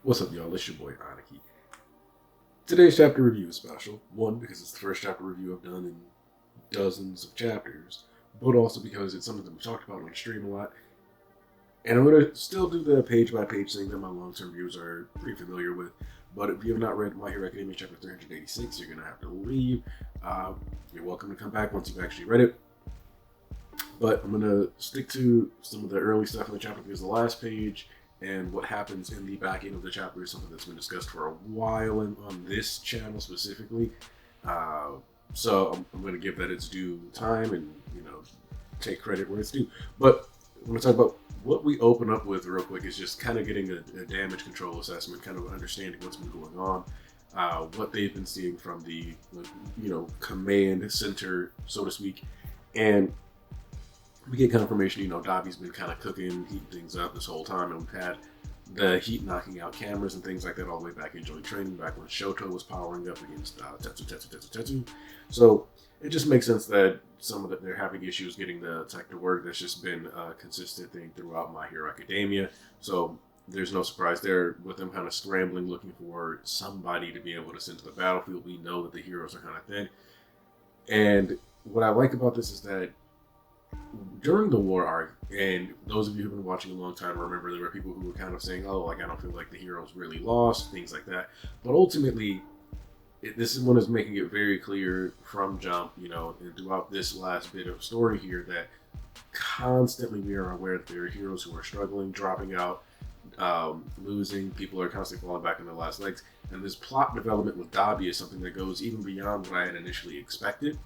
What's up, y'all? It's your boy, Aniki. Today's chapter review is special. One, because it's the first chapter review I've done in dozens of chapters, but also because it's something that we've talked about on stream a lot. And I'm going to still do the page-by-page thing that my long-term viewers are pretty familiar with. But if you have not read My Hero Academia Chapter 386, you're going to have to leave. You're welcome to come back once you've actually read it. But I'm going to stick to some of the early stuff in the chapter because the last page and what happens in the back end of the chapter is something that's been discussed for a while on this channel specifically. So I'm going to give that its due time and, take credit where it's due. But I'm going to talk about what we open up with real quick is just kind of getting a damage control assessment, kind of understanding what's been going on, what they've been seeing from the, command center, so to speak. And we get confirmation, Dabi's been kind of cooking, heating things up this whole time, and we've had the heat knocking out cameras and things like that all the way back in joint training, back when Shoto was powering up against Tetsu. So it just makes sense that they're having issues getting the tech to work. That's just been a consistent thing throughout My Hero Academia. So there's no surprise there with them kind of scrambling, looking for somebody to be able to send to the battlefield. We know that the heroes are kind of thin. And what I like about this is that during the war arc, and those of you who've been watching a long time remember there were people who were kind of saying, I don't feel like the heroes really lost, things like that. But ultimately, this one is making it very clear from jump, and throughout this last bit of story here, that constantly we are aware that there are heroes who are struggling, dropping out, losing, people are constantly falling back on their last legs. And this plot development with Dabi is something that goes even beyond what I had initially expected.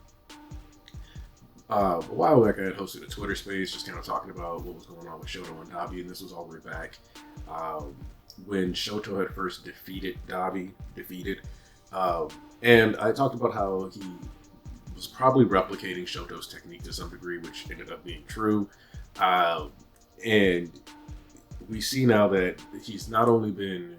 A while back, I had hosted a Twitter space just kind of talking about what was going on with Shoto and Dabi, and this was all the way back when Shoto had first defeated Dabi, and I talked about how he was probably replicating Shoto's technique to some degree, which ended up being true. And we see now that he's not only been,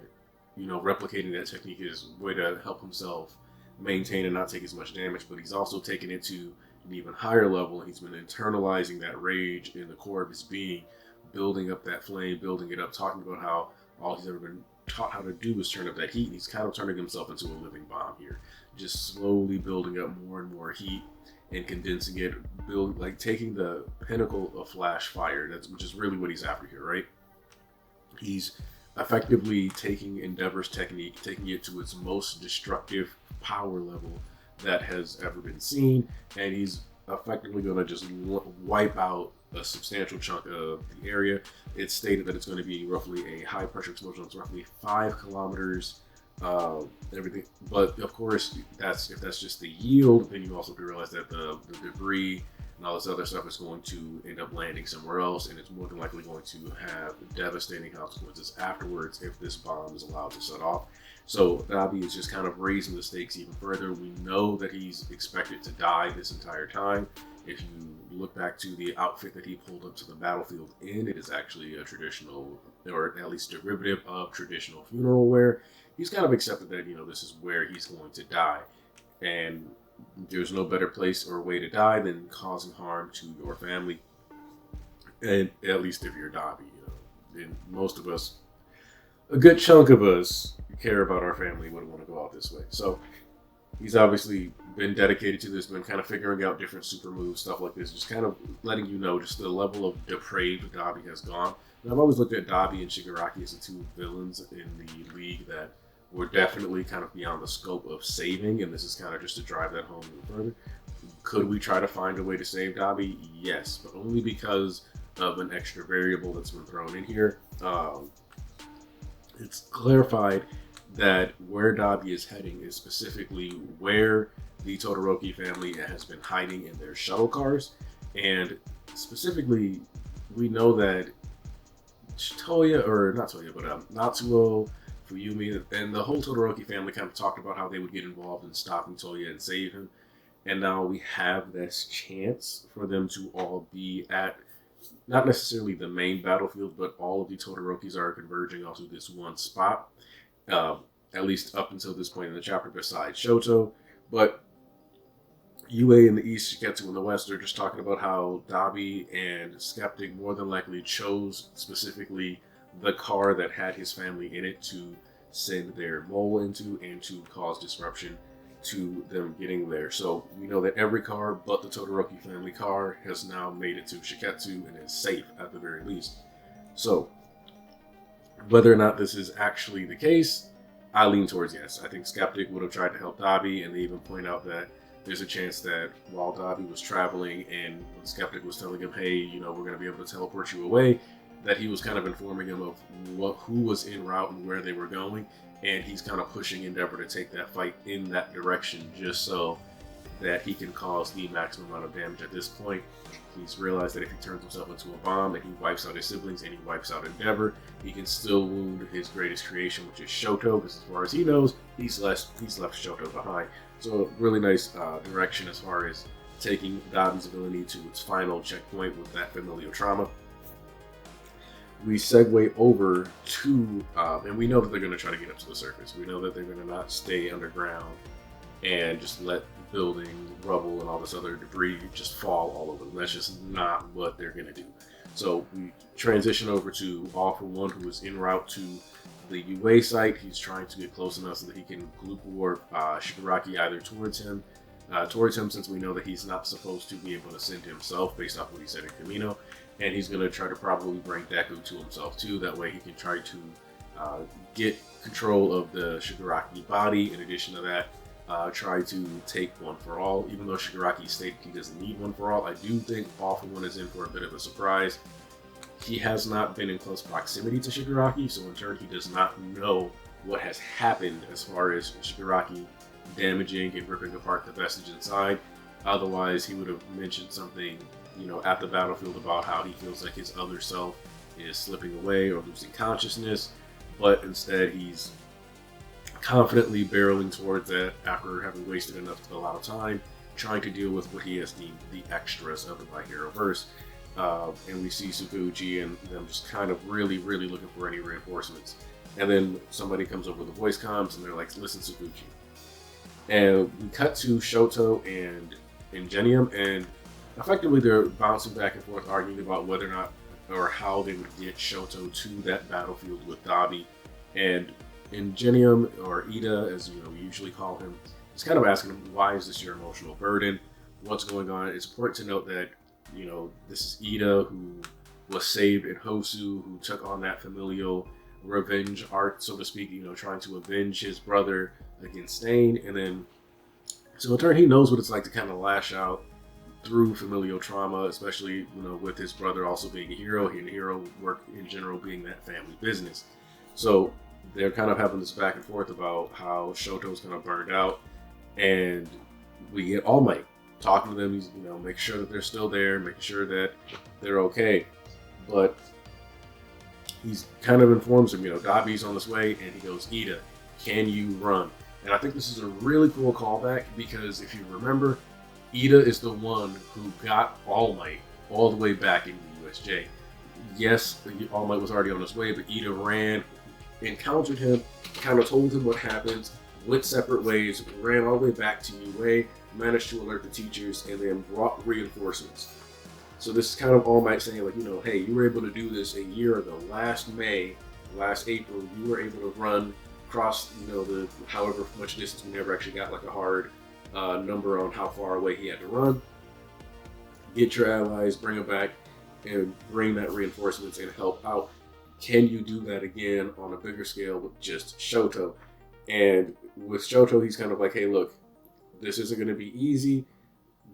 replicating that technique as a way to help himself maintain and not take as much damage, but he's also taken it to an even higher level, and he's been internalizing that rage in the core of his being, building up that flame, building it up, talking about how all he's ever been taught how to do is turn up that heat, and he's kind of turning himself into a living bomb here, just slowly building up more and more heat and condensing it, taking the pinnacle of flash fire, which is really what he's after here, right? He's effectively taking Endeavor's technique, taking it to its most destructive power level that has ever been seen, and he's effectively going to just wipe out a substantial chunk of the area. It's stated that it's going to be roughly a high pressure explosion. It's roughly 5 kilometers, everything. But of course, if that's just the yield, then you also realize that the debris and all this other stuff is going to end up landing somewhere else, and it's more than likely going to have devastating consequences afterwards if this bomb is allowed to set off. So Dabi is just kind of raising the stakes even further. We know that he's expected to die this entire time. If you look back to the outfit that he pulled up to the battlefield in, it is actually a traditional, or at least derivative of traditional funeral wear. He's kind of accepted that, this is where he's going to die. And there's no better place or way to die than causing harm to your family. And at least if you're Dabi, and most of us, a good chunk of us, care about our family, wouldn't want to go out this way. So he's obviously been dedicated to this, been kind of figuring out different super moves, stuff like this, just kind of letting you know just the level of depraved Dabi has gone. And I've always looked at Dabi and Shigaraki as the two villains in the league that were definitely kind of beyond the scope of saving, and this is kind of just to drive that home even further. Could we try to find a way to save Dabi? Yes, but only because of an extra variable that's been thrown in here. It's clarified that where Dabi is heading is specifically where the Todoroki family has been hiding in their shuttle cars. And specifically, we know that Natsuo, Fuyumi, and the whole Todoroki family kind of talked about how they would get involved in stopping Toya and save him. And now we have this chance for them to all be at, not necessarily the main battlefield, but all of the Todorokis are converging onto this one spot. At least up until this point in the chapter, besides Shoto. But UA in the east, Shiketsu in the west, are just talking about how Dabi and Skeptic more than likely chose specifically the car that had his family in it to send their mole into and to cause disruption to them getting there. So we know that every car but the Todoroki family car has now made it to Shiketsu and is safe at the very least. So whether or not this is actually the case, I lean towards yes. I think Skeptic would have tried to help Dabi, and they even point out that there's a chance that while Dabi was traveling and Skeptic was telling him, hey, we're going to be able to teleport you away, that he was kind of informing him of who was en route and where they were going, and he's kind of pushing Endeavor to take that fight in that direction just so that he can cause the maximum amount of damage. At this point, he's realized that if he turns himself into a bomb and he wipes out his siblings and he wipes out Endeavor, he can still wound his greatest creation, which is Shoto, because as far as he knows, he's left Shoto behind. So really nice direction as far as taking Dabi's ability to its final checkpoint with that familial trauma. We segue over to, and we know that they're going to try to get up to the surface. We know that they're going to not stay underground and just let building, rubble, and all this other debris just fall all over them. That's just not what they're going to do. So we transition over to All For One, who is en route to the UA site. He's trying to get close enough so that he can gloop warp Shigaraki either towards him, since we know that he's not supposed to be able to send himself based off what he said in Kamino. And he's going to try to probably bring Deku to himself too. That way he can try to get control of the Shigaraki body. In addition to that, try to take One For All. Even though Shigaraki stated he doesn't need One For All, I do think All For One is in for a bit of a surprise. He has not been in close proximity to Shigaraki, so in turn he does not know what has happened as far as Shigaraki damaging and ripping apart the vestige inside. Otherwise, he would have mentioned something, at the battlefield about how he feels like his other self is slipping away or losing consciousness, but instead he's confidently barreling towards that after having wasted a lot of time trying to deal with what he has deemed the extras of the My Hero verse. And we see Tsukuchi and them just kind of really, really looking for any reinforcements. And then somebody comes over the voice comms and they're like, listen, Tsukuchi. And we cut to Shoto and Ingenium, and effectively they're bouncing back and forth, arguing about whether or not or how they would get Shoto to that battlefield with Dabi. And Ingenium, or Iida, as we usually call him, is kind of asking him, why is this your emotional burden? What's going on? It's important to note that, this is Iida, who was saved in Hosu, who took on that familial revenge arc, so to speak, trying to avenge his brother against Stain. And then, so in turn, he knows what it's like to kind of lash out through familial trauma, especially, with his brother also being a hero, and hero work in general being that family business. So they're kind of having this back and forth about how Shoto's kind of burned out, and we get All Might talking to them. He's, make sure that they're still there, making sure that they're okay. But he's kind of informs him, Dabi's on this way, and he goes, Iida, can you run? And I think this is a really cool callback, because if you remember, Iida is the one who got All Might all the way back in the USJ. Yes, All Might was already on his way, but Iida ran, encountered him, kind of told him what happened, went separate ways, ran all the way back to UA, managed to alert the teachers, and then brought reinforcements. So this is kind of All Might saying, like, hey, you were able to do this a year ago, last April, you were able to run across, the however much distance. We never actually got like a hard number on how far away he had to run. Get your allies, bring them back, and bring that reinforcements and help out. Can you do that again on a bigger scale with just Shoto? And with Shoto, he's kind of like, hey, look, this isn't going to be easy,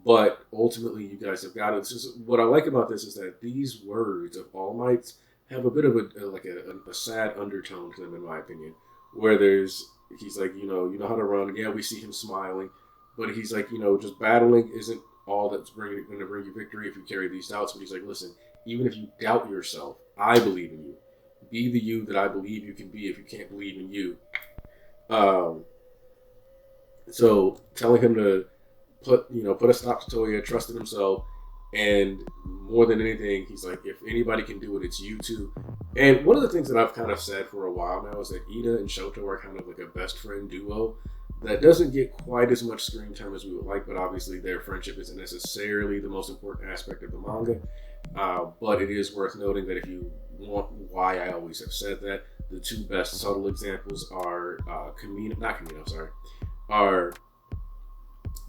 but ultimately you guys have got it. What I like about this is that these words of All Might's have a bit of a sad undertone to them, in my opinion, where he's like, you know how to run. Yeah, we see him smiling, but he's like, just battling isn't all that's going to bring you victory if you carry these doubts. But he's like, listen, even if you doubt yourself, I believe in you. Be the you that I believe you can be if you can't believe in you. So telling him to put a stop to Toya, trust in himself, and more than anything, he's like, if anybody can do it, it's you two. And one of the things that I've kind of said for a while now is that Iida and Shoto are kind of like a best friend duo that doesn't get quite as much screen time as we would like, but obviously their friendship isn't necessarily the most important aspect of the manga. But it is worth noting that if you want why I always have said that, the two best subtle examples are are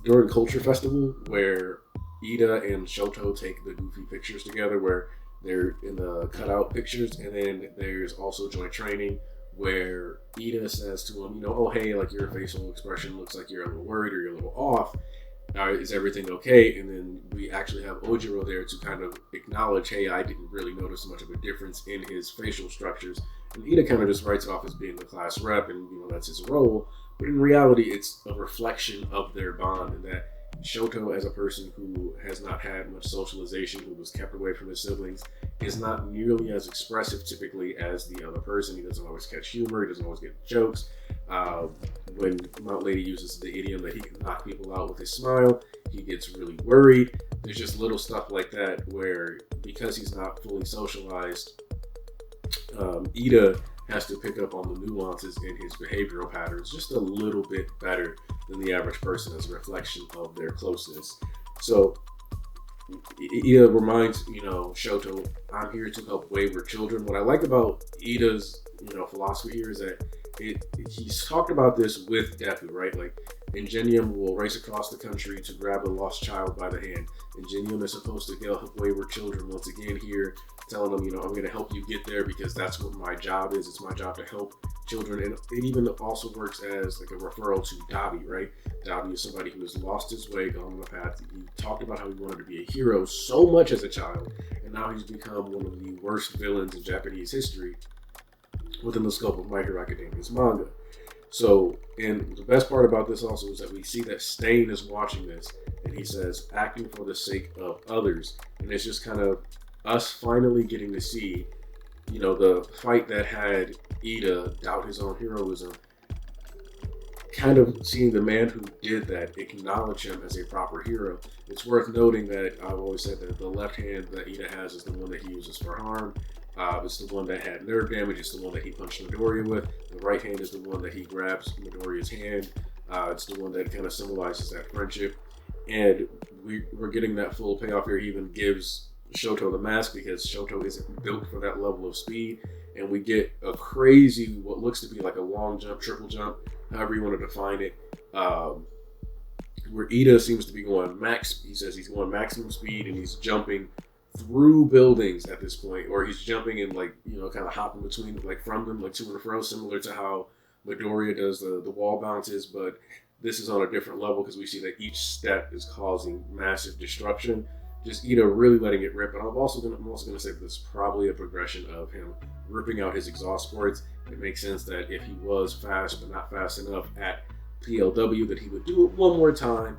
during Culture Festival, where Iida and Shoto take the goofy pictures together, where they're in the cutout pictures, and then there's also joint training where Iida says to him, oh hey, like your facial expression looks like you're a little worried or you're a little off. Is everything okay? And then we actually have Ojiro there to kind of acknowledge, hey, I didn't really notice much of a difference in his facial structures. And Iida kind of just writes it off as being the class rep, and that's his role. But in reality, it's a reflection of their bond, and that Shoto, as a person who has not had much socialization, who was kept away from his siblings, is not nearly as expressive typically as the other person. He doesn't always catch humor. He doesn't always get jokes. When Mount Lady uses the idiom that he can knock people out with his smile, he gets really worried. There's just little stuff like that where, because he's not fully socialized, Iida has to pick up on the nuances in his behavioral patterns just a little bit better than the average person as a reflection of their closeness. So Iida reminds, Shoto, I'm here to help wayward children. What I like about Iida's, philosophy here is that he's talked about this with Deku, right? Like, Ingenium will race across the country to grab a lost child by the hand. Ingenium is supposed to help wayward children once again here, telling them, I'm going to help you get there because that's what my job is. It's my job to help children. And it even also works as like a referral to Dabi, right? Dabi is somebody who has lost his way, gone on the path. He talked about how he wanted to be a hero so much as a child, and now he's become one of the worst villains in Japanese history within the scope of My Hero Academia's manga. So, and the best part about this also is that we see that Stain is watching this, and he says, acting for the sake of others. And it's just kind of us finally getting to see, the fight that had Iida doubt his own heroism, kind of seeing the man who did that acknowledge him as a proper hero. It's worth noting that I've always said that the left hand that Iida has is the one that he uses for harm. It's the one that had nerve damage. It's the one that he punched Midoriya with. The right hand is the one that he grabs Midoriya's hand. It's the one that kind of symbolizes that friendship. And we're getting that full payoff here. He even gives Shoto the mask because Shoto isn't built for that level of speed. And we get a crazy, what looks to be like a long jump, triple jump, however you want to define it, where Iida seems to be going he says he's going maximum speed and he's jumping through buildings at this point, or he's jumping and kind of hopping between, from them, to and fro, similar to how Midoriya does the wall bounces, but this is on a different level because we see that each step is causing massive destruction. Just Iida really letting it rip, and I'm also gonna say that this is probably a progression of him ripping out his exhaust ports. It makes sense that if he was fast but not fast enough at PLW, that he would do it one more time.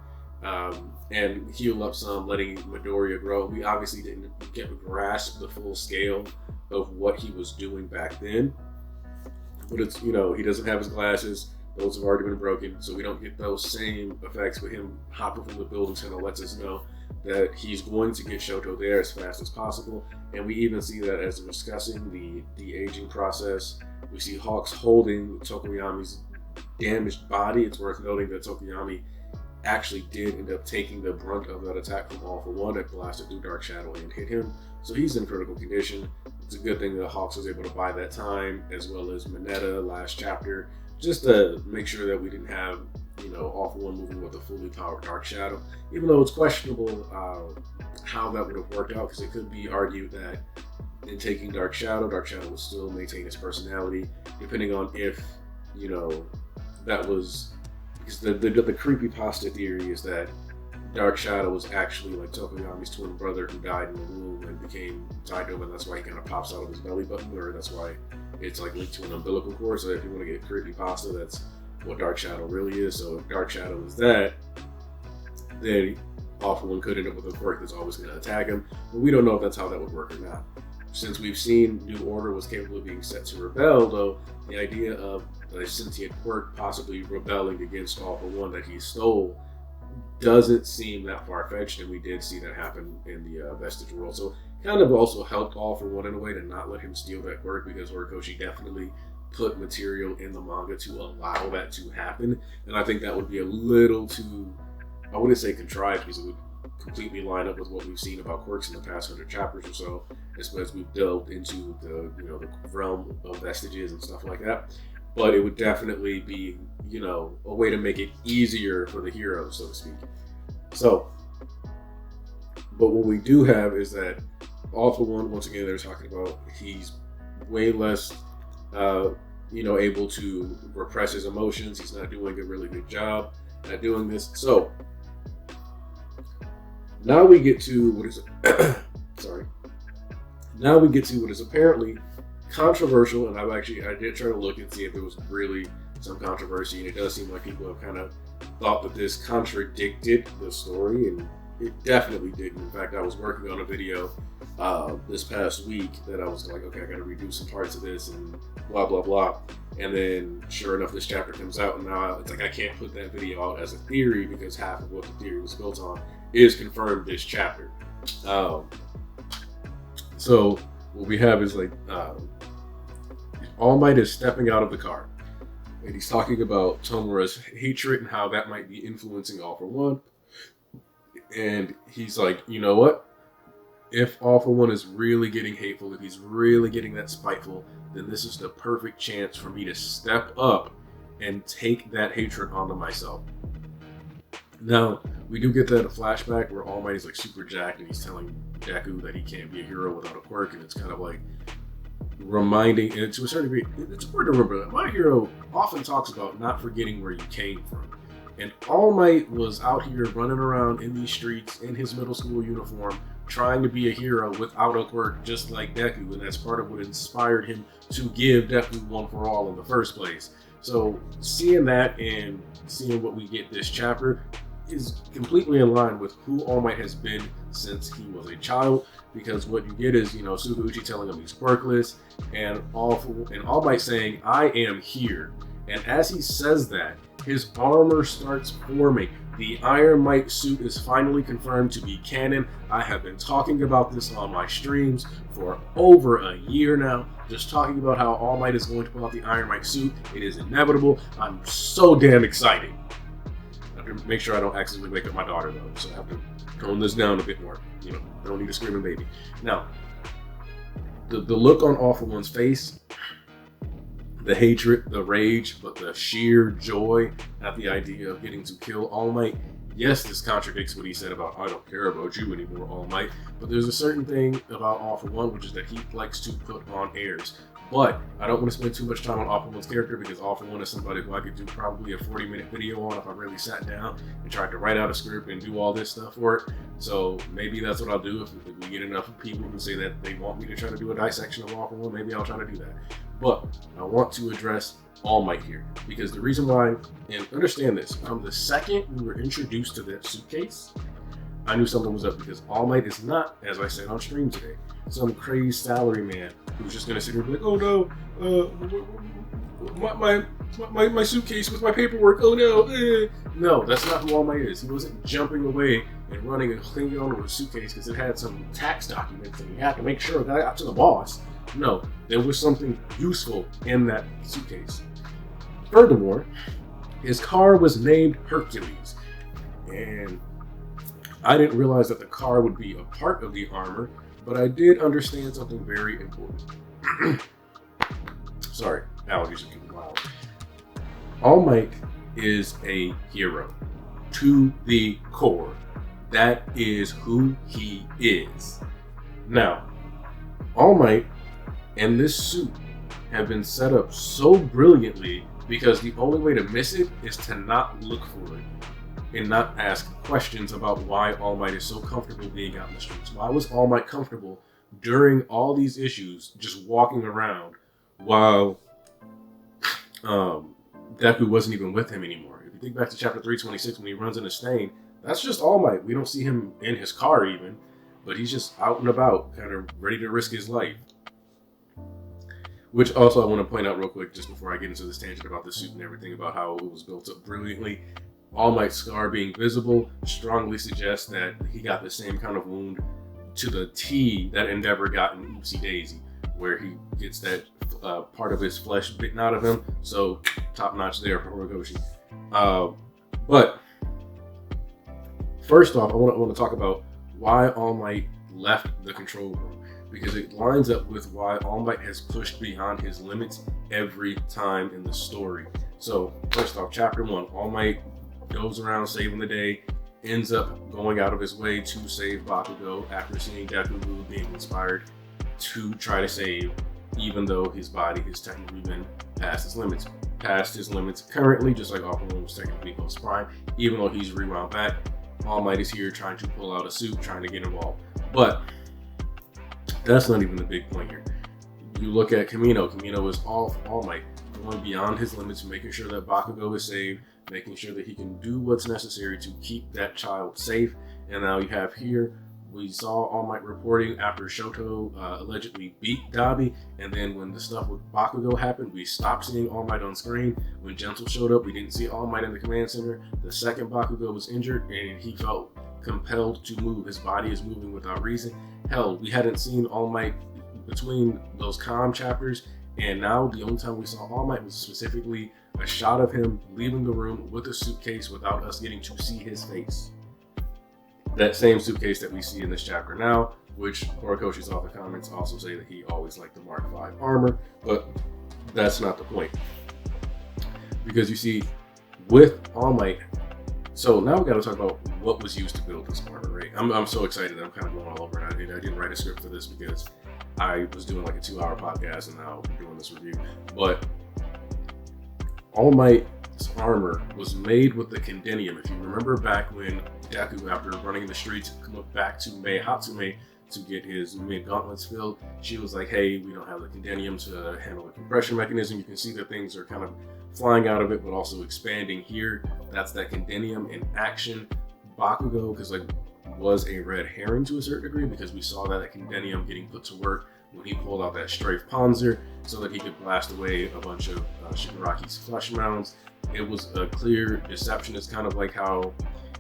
And heal up some, letting Midoriya grow. We obviously didn't grasp the full scale of what he was doing back then. But it's, he doesn't have his glasses. Those have already been broken, so we don't get those same effects. But him hopping from the buildings kind of lets us know that he's going to get Shoto there as fast as possible. And we even see that as they're discussing the aging process. We see Hawks holding Tokoyami's damaged body. It's worth noting that Tokoyami actually did end up taking the brunt of that attack from All For One that blasted through Dark Shadow and hit him. So he's in critical condition. It's a good thing that Hawks was able to buy that time, as well as Mineta last chapter, just to make sure that we didn't have, All For One moving with a fully powered Dark Shadow. Even though it's questionable how that would have worked out, because it could be argued that in taking Dark Shadow would still maintain his personality, depending on if, that was... Because the creepypasta theory is that Dark Shadow was actually like Tokoyami's twin brother who died in the womb and became Taido, and that's why he kind of pops out of his belly button, or that's why it's linked to an umbilical cord. So if you want to get creepypasta, that's what Dark Shadow really is. So if Dark Shadow is that, then All For One could end up with a quirk that's always going to attack him. But we don't know if that's how that would work or not. Since we've seen New Order was capable of being set to rebel, though, the idea of a sentient quirk possibly rebelling against All For One that he stole doesn't seem that far-fetched, and we did see that happen in the Vestige world. So kind of also helped All For One in a way to not let him steal that quirk, because Horikoshi definitely put material in the manga to allow that to happen. And I think that would be a little too, I wouldn't say contrived, because it would completely line up with what we've seen about quirks in the past 100 chapters or so, as we've delved into the the realm of vestiges and stuff like that. But it would definitely be a way to make it easier for the heroes, so to speak. So, but what we do have is that All For One, once again, they're talking about he's way less able to repress his emotions. He's not doing a really good job at doing this. So now we get to what is sorry. Now we get to what is apparently controversial, and I did try to look and see if there was really some controversy, and it does seem like people have kind of thought that this contradicted the story, and it definitely didn't. In fact, I was working on a video this past week that I was like, okay, I got to redo some parts of this and blah blah blah, and then sure enough, this chapter comes out, and now it's like I can't put that video out as a theory because half of what the theory was built on is confirmed this chapter. So what we have is like All Might is stepping out of the car, and he's talking about Tomura's hatred and how that might be influencing All For One. And he's like, you know what? If All For One is really getting hateful, if he's really getting that spiteful, then this is the perfect chance for me to step up and take that hatred onto myself. Now, we do get that flashback where All Might is like super jacked and he's telling Deku that he can't be a hero without a quirk, and it's kind of like reminding, and to a certain degree, it's important to remember that My Hero often talks about not forgetting where you came from. And All Might was out here running around in these streets in his middle school uniform, trying to be a hero without a quirk, just like Deku, and that's part of what inspired him to give Deku One For All in the first place. So seeing that and seeing what we get this chapter is completely in line with who All Might has been since he was a child, because what you get is, Sukauchi telling him he's quirkless, and All Might saying, I am here. And as he says that, his armor starts forming. The Iron Might suit is finally confirmed to be canon. I have been talking about this on my streams for over a year now, just talking about how All Might is going to pull out the Iron Might suit. It is inevitable. I'm so damn excited. I have to make sure I don't accidentally wake up my daughter though, so I have to tone this down a bit more. Don't need a screaming baby. Now, the look on All For One's face, the hatred, the rage, but the sheer joy at the idea of getting to kill All Might. Yes, this contradicts what he said about, I don't care about you anymore, All Might, but there's a certain thing about All For One, which is that he likes to put on airs. But I don't want to spend too much time on All For One's character, because All For One is somebody who I could do probably a 40-minute video on if I really sat down and tried to write out a script and do all this stuff for it. So maybe that's what I'll do if we get enough people who say that they want me to try to do a dissection of All For One. Maybe I'll try to do that. But I want to address All Might here, because the reason why, and understand this, from the second we were introduced to that suitcase, I knew something was up, because All Might is not, as I said on stream today, some crazed salary man who's just gonna sit here and be like, oh no, my suitcase with my paperwork, oh no. No, that's not who All Might is. He wasn't jumping away and running and clinging onto a suitcase because it had some tax documents and he had to make sure that I got to the boss. No, there was something useful in that suitcase. Furthermore, his car was named Hercules, and I didn't realize that the car would be a part of the armor, but I did understand something very important. Sorry, allergies are getting wild. All Might is a hero to the core. That is who he is. Now, All Might and this suit have been set up so brilliantly because the only way to miss it is to not look for it and not ask questions about why All Might is so comfortable being out in the streets. Why was All Might comfortable during all these issues just walking around while Deku wasn't even with him anymore? If you think back to chapter 326 when he runs into Stain, that's just All Might. We don't see him in his car even, but he's just out and about, kind of ready to risk his life. Which also I want to point out real quick, just before I get into this tangent about the suit and everything, about how it was built up brilliantly. All Might's scar being visible strongly suggests that he got the same kind of wound to the T that Endeavor got in Oopsie Daisy, where he gets that part of his flesh bitten out of him. So top notch there for Horikoshi. But first off, I want to talk about why All Might left the control room, because it lines up with why All Might has pushed beyond his limits every time in the story. So first off, chapter 1, All Might goes around saving the day, ends up going out of his way to save Bakugo after seeing Deku being inspired to try to save, even though his body has technically been past his limits. Past his limits currently, just like All For One was technically Ghost Prime, even though he's rewound back. All Might is here trying to pull out a suit, trying to get involved. But that's not even the big point here. You look at Kamino. Kamino is All Might, going beyond his limits, making sure that Bakugo is saved, making sure that he can do what's necessary to keep that child safe. And now you have here, we saw All Might reporting after Shoto allegedly beat Dabi, and then when the stuff with Bakugo happened, we stopped seeing All Might on screen. When Gentle showed up, we didn't see All Might in the command center. The second Bakugo was injured, and he felt compelled to move. His body is moving without reason. Hell, we hadn't seen All Might between those calm chapters, and now the only time we saw All Might was specifically a shot of him leaving the room with a suitcase without us getting to see his face. That same suitcase that we see in this chapter now, which Horikoshi's author comments also say that he always liked the Mark V armor, but that's not the point. Because you see, with All Might, so now we got to talk about what was used to build this armor, right? I'm so excited that I'm kind of going all over it. I didn't write a script for this because I was doing like a 2-hour podcast and now I'm doing this review. But All Might's armor was made with the Condenium. If you remember back when Deku, after running the streets, looked back to Mei Hatsume to get his mid-gauntlets filled, she was like, hey, we don't have the Condenium to handle the compression mechanism. You can see that things are kind of flying out of it, but also expanding here. That's that Condenium in action. Bakugo, because like was a red herring to a certain degree, because we saw that Condenium getting put to work when he pulled out that strafe Panzer so that he could blast away a bunch of Shigaraki's flesh mounds. It was a clear deception. It's kind of like how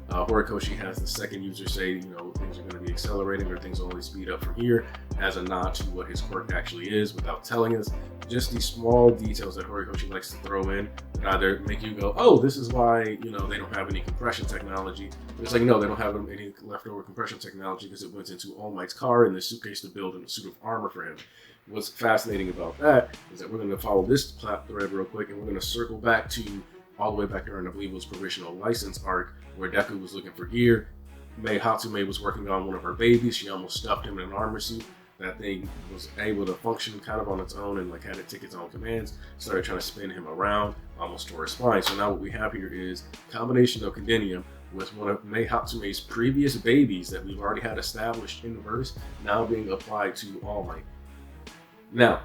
Horikoshi has the second user say, you know, things are going to be accelerating or things will only speed up from here, as a nod to what his quirk actually is without telling us. Just these small details that Horikoshi likes to throw in that either make you go, oh, this is why, you know, they don't have any compression technology. But it's like, no, they don't have any leftover compression technology because it went into All Might's car in the suitcase to build a suit of armor for him. What's fascinating about that is that we're going to follow this plot thread real quick, and we're going to circle back to all the way back here in, I believe it was Provisional License arc, where Deku was looking for gear. Mei Hatsume was working on one of her babies. She almost stuffed him in an armor suit. That thing was able to function kind of on its own and like had to take its own commands. Started trying to spin him around, almost tore his spine. So now what we have here is a combination of Condenium with one of Mei Hatsume's previous babies that we've already had established in the verse, now being applied to All Might. Now,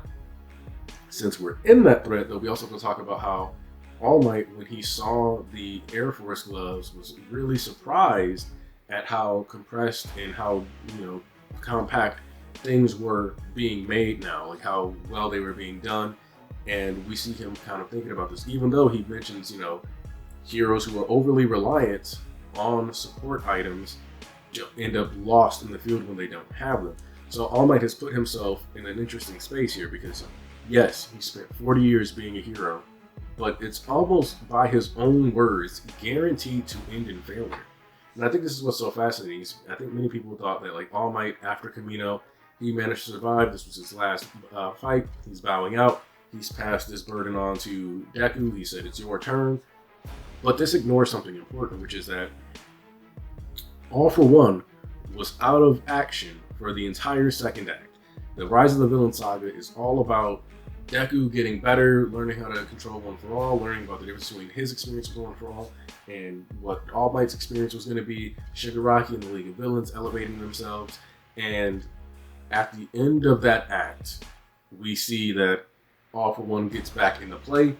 since we're in that thread though, we also have to talk about how All Might, when he saw the Air Force gloves, was really surprised at how compressed and how, you know, compact things were being made now, like how well they were being done. And we see him kind of thinking about this, even though he mentions, you know, heroes who are overly reliant on support items end up lost in the field when they don't have them. So All Might has put himself in an interesting space here because, yes, he spent 40 years being a hero, but it's almost by his own words guaranteed to end in failure. And I think this is what's so fascinating. I think many people thought that like All Might, after Kamino, he managed to survive. This was his last fight. He's bowing out. He's passed this burden on to Deku. He said, it's your turn. But this ignores something important, which is that All For One was out of action for the entire second act. The Rise of the Villain saga is all about Deku getting better, learning how to control One For All, learning about the difference between his experience with One For All and what All Might's experience was going to be, Shigaraki and the League of Villains elevating themselves. And at the end of that act, we see that All For One gets back into play,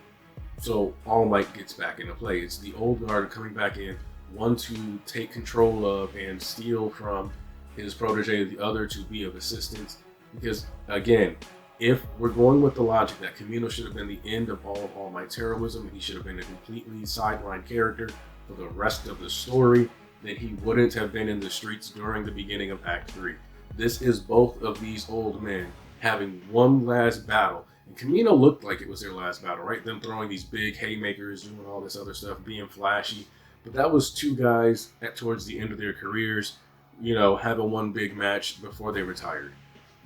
so All Might gets back into play. It's the old guard coming back in, one to take control of and steal from his protege, the other to be of assistance. Because, again, if we're going with the logic that Kamino should have been the end of All Might's heroism, and he should have been a completely sidelined character for the rest of the story, then he wouldn't have been in the streets during the beginning of Act 3. This is both of these old men having one last battle. And Kamino looked like it was their last battle, right? Them throwing these big haymakers, doing all this other stuff, being flashy. But that was two guys towards the end of their careers, having one big match before they retired.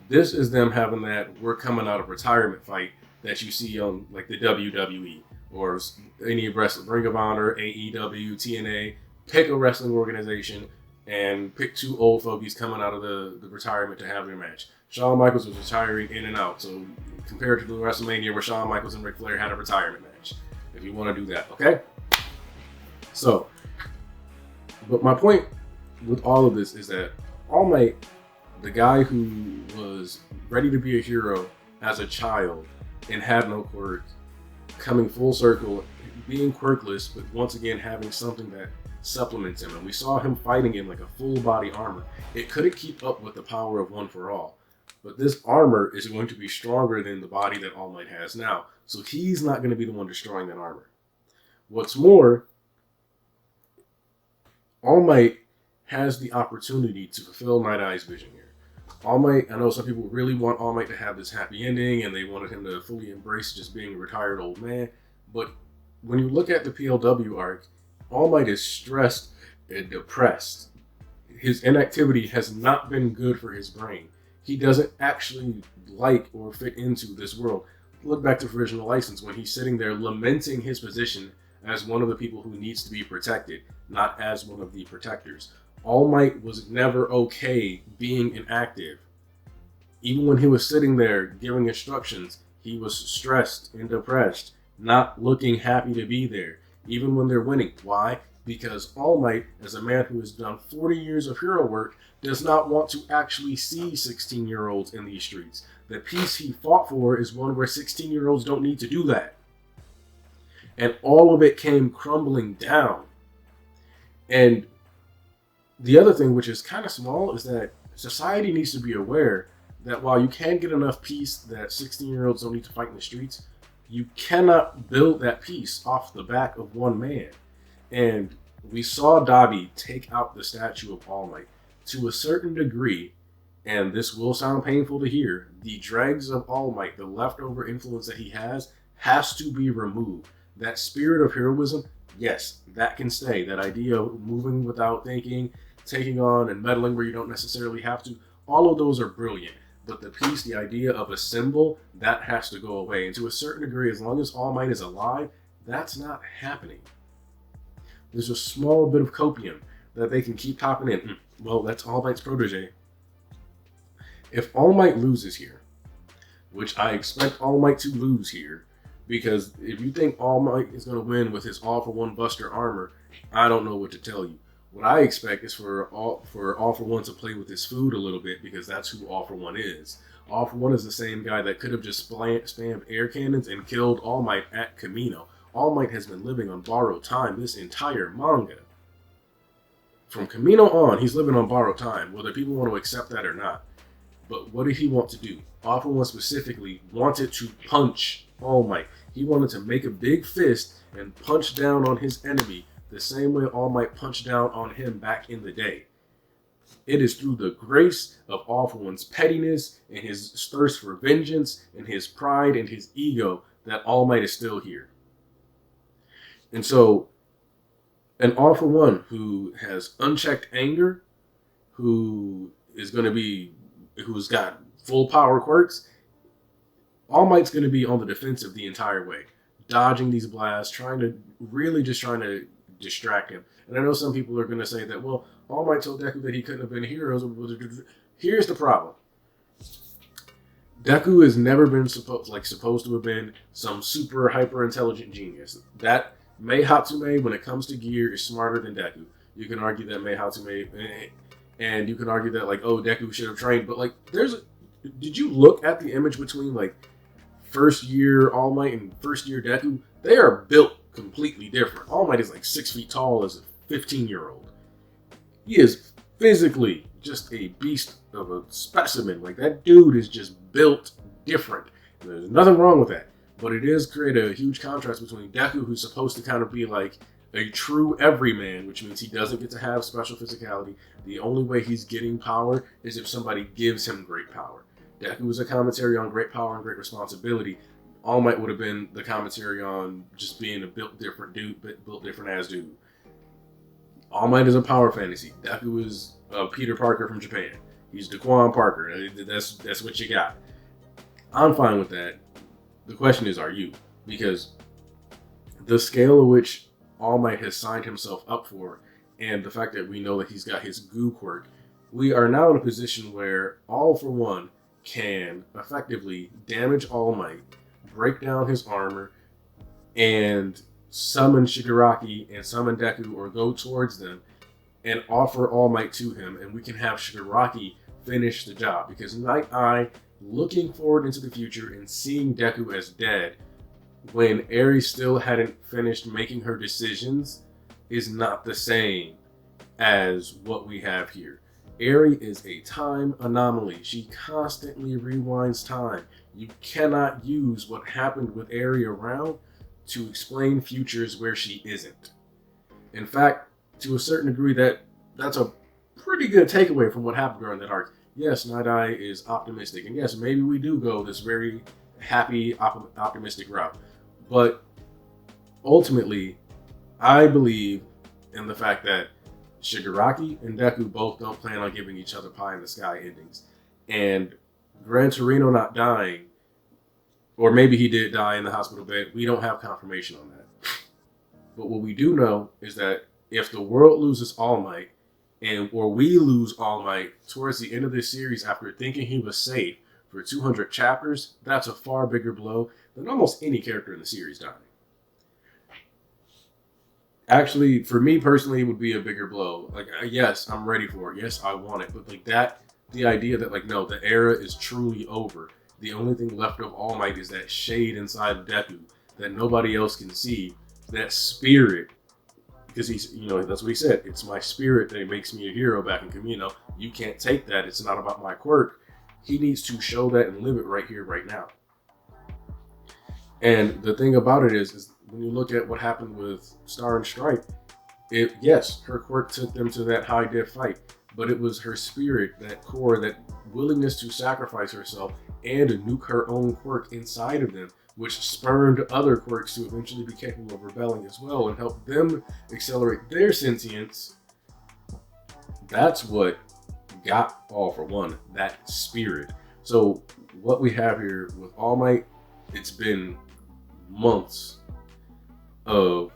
This is them having that we're coming out of retirement fight that you see on like the WWE or any wrestling, Ring of Honor, AEW, TNA. Pick a wrestling organization and pick two old fogies coming out of the retirement to have their match. Shawn Michaels was retiring in and out, so compared to the WrestleMania where Shawn Michaels and Ric Flair had a retirement match, if you want to do that, okay? So, but my point with all of this is that All Might, the guy who was ready to be a hero as a child and had no quirk, coming full circle, being quirkless, but once again having something that supplements him. And we saw him fighting in like a full body armor. It couldn't keep up with the power of One for All. But this armor is going to be stronger than the body that All Might has now. So he's not going to be the one destroying that armor. What's more, All Might has the opportunity to fulfill Night-Eye's vision here. All Might, I know some people really want All Might to have this happy ending and they wanted him to fully embrace just being a retired old man. But when you look at the PLW arc, All Might is stressed and depressed. His inactivity has not been good for his brain. He doesn't actually like or fit into this world. Look back to Original License when he's sitting there lamenting his position as one of the people who needs to be protected, not as one of the protectors. All Might was never okay being inactive. Even when he was sitting there giving instructions, he was stressed and depressed, not looking happy to be there, even when they're winning. Why? Because All Might, as a man who has done 40 years of hero work, does not want to actually see 16-year-olds in these streets. The peace he fought for is one where 16-year-olds don't need to do that. And all of it came crumbling down. And the other thing, which is kind of small, is that society needs to be aware that while you can get enough peace that 16-year-olds don't need to fight in the streets, you cannot build that peace off the back of one man. And we saw Dabi take out the statue of All Might. To a certain degree, and this will sound painful to hear, the dregs of All Might, the leftover influence that he has to be removed. That spirit of heroism, yes, that can stay. That idea of moving without thinking, taking on and meddling where you don't necessarily have to, all of those are brilliant. But the piece, the idea of a symbol, that has to go away. And to a certain degree, as long as All Might is alive, that's not happening. There's a small bit of copium that they can keep topping in. Well, that's All Might's protege. If All Might loses here, which I expect All Might to lose here, because if you think All Might is going to win with his all-for-one Buster armor, I don't know what to tell you. What I expect is for All for One to play with his food a little bit, because that's who All for One is. All for One is the same guy that could have just spammed air cannons and killed All Might at Kamino. All Might has been living on borrowed time this entire manga. From Kamino on, he's living on borrowed time, whether people want to accept that or not. But what did he want to do? All for One specifically wanted to punch All Might. He wanted to make a big fist and punch down on his enemy the same way All Might punched down on him back in the day. It is through the grace of All for One's pettiness and his thirst for vengeance and his pride and his ego that All Might is still here. And so, an All for One who has unchecked anger, who's got full power quirks, All Might's going to be on the defensive the entire way, dodging these blasts, trying to distract him. And I know some people are going to say that, well, All Might told Deku that he couldn't have been heroes. Here's the problem. Deku has never been supposed to have been some super hyper intelligent genius. That Mei Hatsume, when it comes to gear, is smarter than Deku. You can argue that Mei Hatsume, and you can argue that Deku should have trained, but did you look at the image between first year All Might and first year Deku? They are built completely different. All Might is 6 feet tall as a 15-year-old. He is physically just a beast of a specimen. That dude is just built different. And there's nothing wrong with that. But it does create a huge contrast between Deku, who's supposed to kind of be a true everyman, which means he doesn't get to have special physicality. The only way he's getting power is if somebody gives him great power. Deku is a commentary on great power and great responsibility. All Might would have been the commentary on just being a built different dude, built different as dude. All Might is a power fantasy. Deku is Peter Parker from Japan. He's Daquan Parker. That's what you got. I'm fine with that. The question is, are you? Because the scale at which All Might has signed himself up for, and the fact that we know that he's got his goo quirk, we are now in a position where All for One can effectively damage All Might, break down his armor, and summon Shigaraki and summon Deku or go towards them and offer All Might to him, and we can have Shigaraki finish the job. Because Nighteye, looking forward into the future and seeing Deku as dead when Eri still hadn't finished making her decisions is not the same as what we have here. Eri is a time anomaly. She constantly rewinds time. You cannot use what happened with Eri around to explain futures where she isn't. In fact, to a certain degree, that's a pretty good takeaway from what happened during that arc. Yes, Nighteye is optimistic, and yes, maybe we do go this very happy, optimistic route. But ultimately, I believe in the fact that Shigaraki and Deku both don't plan on giving each other pie in the sky endings. And Gran Torino not dying, or maybe he did die in the hospital bed, we don't have confirmation on that. But what we do know is that if the world loses All Might, or we lose All Might towards the end of this series after thinking he was safe for 200 chapters, that's a far bigger blow than almost any character in the series dying. Actually, for me personally, it would be a bigger blow. Like, yes, I'm ready for it. Yes, I want it. But like that, the idea that like, no, the era is truly over. The only thing left of All Might is that shade inside of Deku that nobody else can see. That spirit, because he's, that's what he said. It's my spirit that makes me a hero back in Kamino. You can't take that. It's not about my quirk. He needs to show that and live it right here, right now. And the thing about it is when you look at what happened with Star and Stripe, yes, her quirk took them to that high def fight, but it was her spirit, that core, that willingness to sacrifice herself and nuke her own quirk inside of them, which spurned other quirks to eventually be capable of rebelling as well and help them accelerate their sentience. That's what got All for One, that spirit. So what we have here with All Might, it's been months of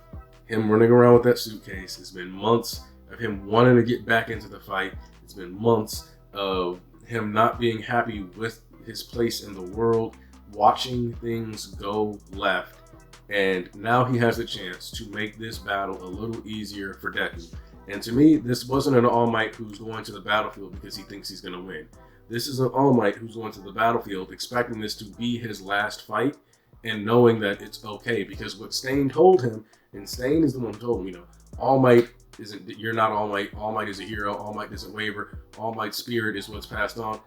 him running around with that suitcase. It's been months of him wanting to get back into the fight. It's been months of him not being happy with his place in the world, watching things go left. And now he has the chance to make this battle a little easier for Deku. And to me, this wasn't an All Might who's going to the battlefield because he thinks he's going to win. This is an All Might who's going to the battlefield expecting this to be his last fight and knowing that it's okay, because what Stain told him, and Stain is the one who told him, All Might isn't, you're not All Might. All Might is a hero. All Might doesn't waver. All Might's spirit is what's passed on.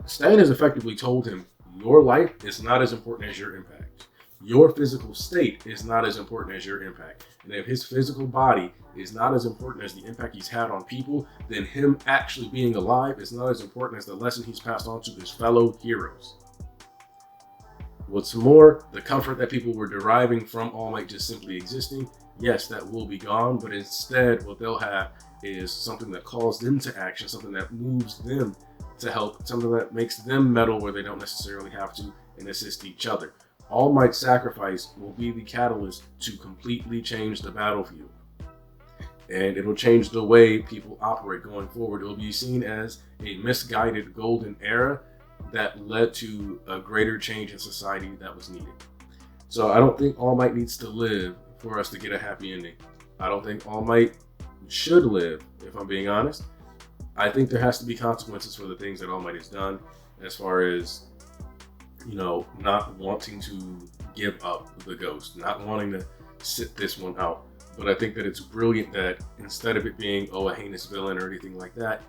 Stain has effectively told him, your life is not as important as your impact. Your physical state is not as important as your impact. And if his physical body is not as important as the impact he's had on people, then him actually being alive is not as important as the lesson he's passed on to his fellow heroes. What's more, the comfort that people were deriving from All Might just simply existing, yes, that will be gone, but instead what they'll have is something that calls them to action, something that moves them to help, something that makes them meddle where they don't necessarily have to, and assist each other. All Might's sacrifice will be the catalyst to completely change the battlefield. And it'll change the way people operate going forward. It'll be seen as a misguided golden era that led to a greater change in society that was needed. So I don't think All Might needs to live for us to get a happy ending. I don't think All Might should live, if I'm being honest. I think there has to be consequences for the things that All Might has done, as far as, not wanting to give up the ghost, not wanting to sit this one out. But I think that it's brilliant that instead of it being, a heinous villain or anything like that,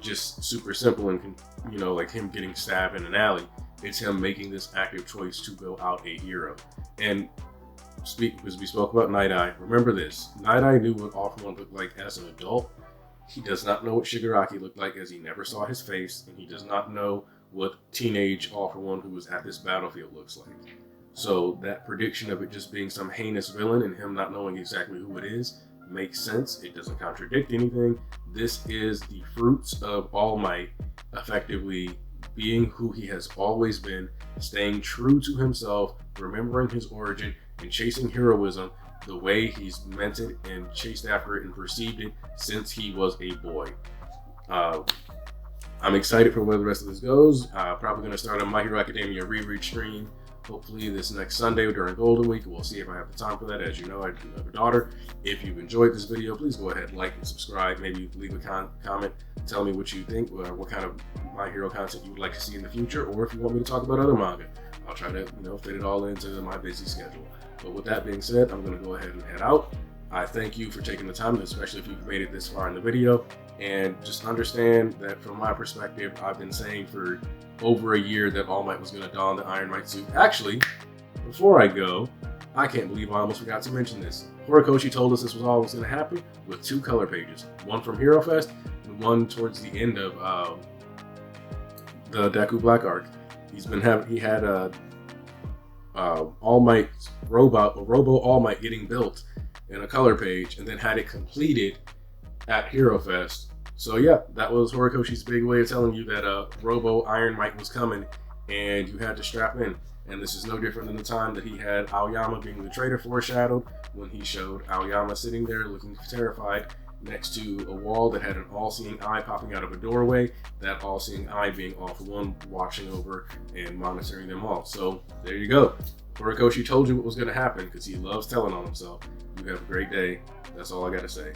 just super simple and, like him getting stabbed in an alley, it's him making this active choice to go out a hero. And because we spoke about Nighteye, remember this, Nighteye knew what All for One looked like as an adult. He does not know what Shigaraki looked like, as he never saw his face, and he does not know what teenage All for One who was at this battlefield looks like. So that prediction of it just being some heinous villain and him not knowing exactly who it is makes sense. It doesn't contradict anything. This is the fruits of All Might effectively being who he has always been, staying true to himself, remembering his origin, and chasing heroism the way he's meant it and chased after it and perceived it since he was a boy. I'm excited for where the rest of this goes. Probably going to start a My Hero Academia reread stream, hopefully this next Sunday during Golden Week. We'll see if I have the time for that. As you know, I do have a daughter. If you've enjoyed this video, please go ahead, like and subscribe. Maybe leave a comment. Tell me what you think, what kind of My Hero content you would like to see in the future, or if you want me to talk about other manga. I'll try to fit it all into my busy schedule. But with that being said, I'm going to go ahead and head out. I thank you for taking the time, especially if you've made it this far in the video. And just understand that from my perspective, I've been saying for over a year that All Might was going to don the Iron Might suit. Actually, before I go, I can't believe I almost forgot to mention this. Horikoshi told us this was always going to happen with 2 color pages. One from Hero Fest and one towards the end of the Deku Black arc. He had All Might's Robo All Might getting built in a color page, and then had it completed at Hero Fest. So yeah, that was Horikoshi's big way of telling you that Robo Iron Might was coming, and you had to strap in. And this is no different than the time that he had Aoyama being the traitor foreshadowed, when he showed Aoyama sitting there looking terrified next to a wall that had an all-seeing eye popping out of a doorway, that all-seeing eye being off one watching over and monitoring them all. So there you go. Horikoshi told you what was going to happen because he loves telling on himself. You have a great day. That's all I got to say.